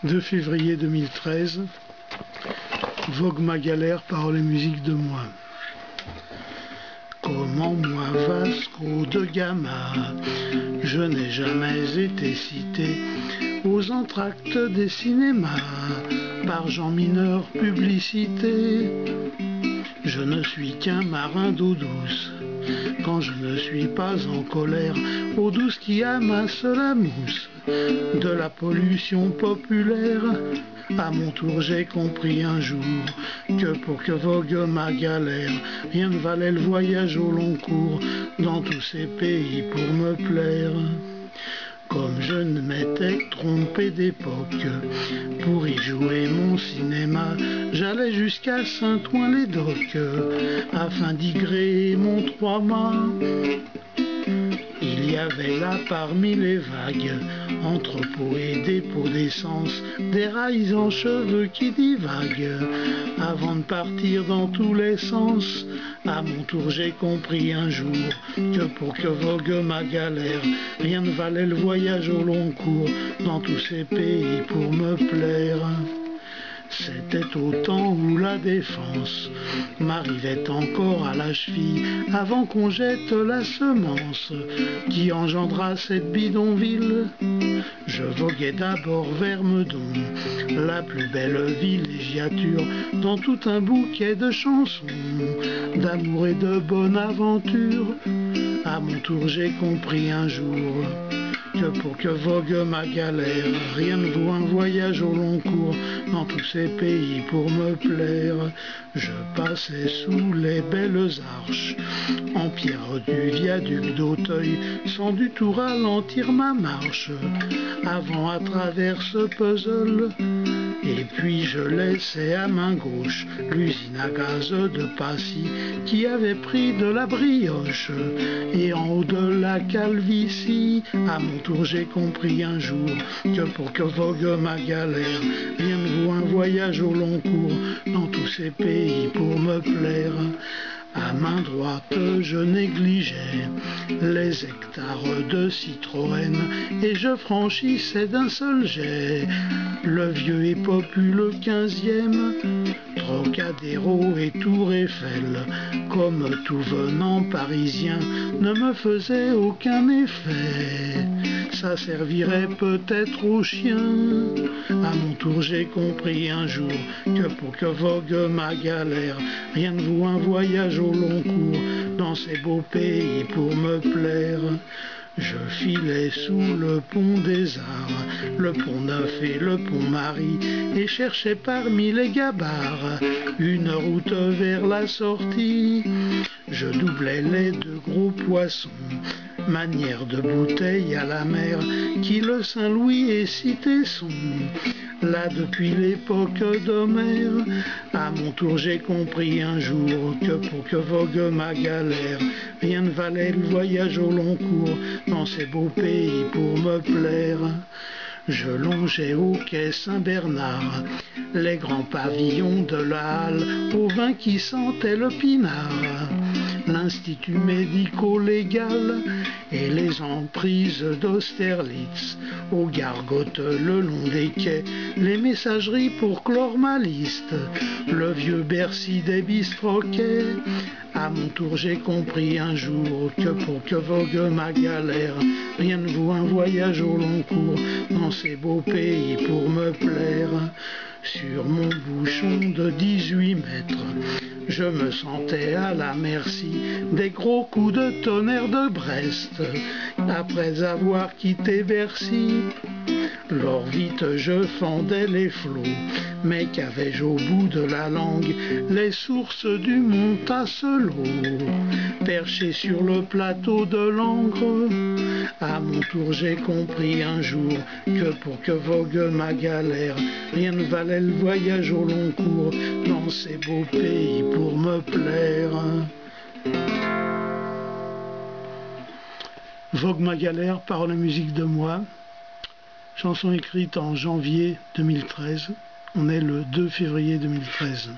2 février 2013, Vogue ma galère, paroles et musique de moi. Comment moi, Vasco de Gama, je n'ai jamais été cité aux entr'actes des cinémas par Jean Mineur publicité. Je ne suis qu'un marin d'eau douce, quand je ne suis pas en colère, eau douce qui amasse la mousse de la pollution populaire. À mon tour j'ai compris un jour que pour que vogue ma galère, rien ne valait le voyage au long cours dans tous ces pays pour me plaire. Comme je ne m'étais trompé d'époque, pour y jouer mon cinéma, j'allais jusqu'à Saint-Ouen-les-Docks, afin d'y gréer mon 3 mâts. Il y avait là parmi les vagues, entrepôts et dépôts d'essence, des rails en cheveux qui divaguent, avant de partir dans tous les sens. À mon tour j'ai compris un jour que pour que vogue ma galère, rien ne valait le voyage au long cours dans tous ces pays pour me plaire. C'était au temps où la défense m'arrivait encore à la cheville, avant qu'on jette la semence qui engendra cette bidonville. Je voguais d'abord vers Meudon, la plus belle villégiature, dans tout un bouquet de chansons, d'amour et de bonne aventure. À mon tour j'ai compris un jour que pour que vogue ma galère, rien ne vaut un voyage au long cours dans tous ces pays pour me plaire. Je passais sous les belles arches en pierre du viaduc d'Auteuil, sans du tout ralentir ma marche avant à travers ce puzzle. Et puis je laissais à main gauche l'usine à gaz de Passy qui avait pris de la brioche, et en haut de la calvitie, à mon tour j'ai compris un jour que pour que vogue ma galère, rien ne vaut un voyage au long cours dans tous ces pays pour me plaire. À main droite je négligeais les hectares de Citroën, et je franchissais d'un seul jet le vieux et populeux 15e, Trocadéro et Tour Eiffel, comme tout venant parisien, ne me faisait aucun effet. Ça servirait peut-être aux chiens. À mon tour j'ai compris un jour que pour que vogue ma galère, rien ne vaut un voyage au long cours dans ces beaux pays pour me plaire. Je filais sous le pont des Arts, le pont Neuf et le pont Marie, et cherchais parmi les gabarres une route vers la sortie. Je doublais les 2 gros poissons, manière de bouteille à la mer, qui le Saint-Louis et cité sont, là depuis l'époque d'Homère. À mon tour j'ai compris un jour que pour que vogue ma galère, rien ne valait le voyage au long cours dans ces beaux pays pour me plaire. Je longeais au quai Saint-Bernard les grands pavillons de la halle, au vin qui sentait le pinard, l'institut médico-légal et les emprises d'Austerlitz, aux gargotes le long des quais, les messageries pour clore ma liste, le vieux Bercy des bistroquets. À mon tour j'ai compris un jour que pour que vogue ma galère, rien ne vaut un voyage au long cours dans ces beaux pays pour me plaire. Sur mon bouchon de 18 mètres, je me sentais à la merci des gros coups de tonnerre de Brest, après avoir quitté Bercy. Lors vite je fendais les flots, mais qu'avais-je au bout de la langue? Les sources du mont Tasselot, perchées sur le plateau de l'Angre. À mon tour j'ai compris un jour que pour que vogue ma galère, rien ne valait le voyage au long cours dans ces beaux pays pour me plaire. Vogue ma galère, paroles et musique de moi. Chanson écrite en janvier 2013. On est le 2 février 2013.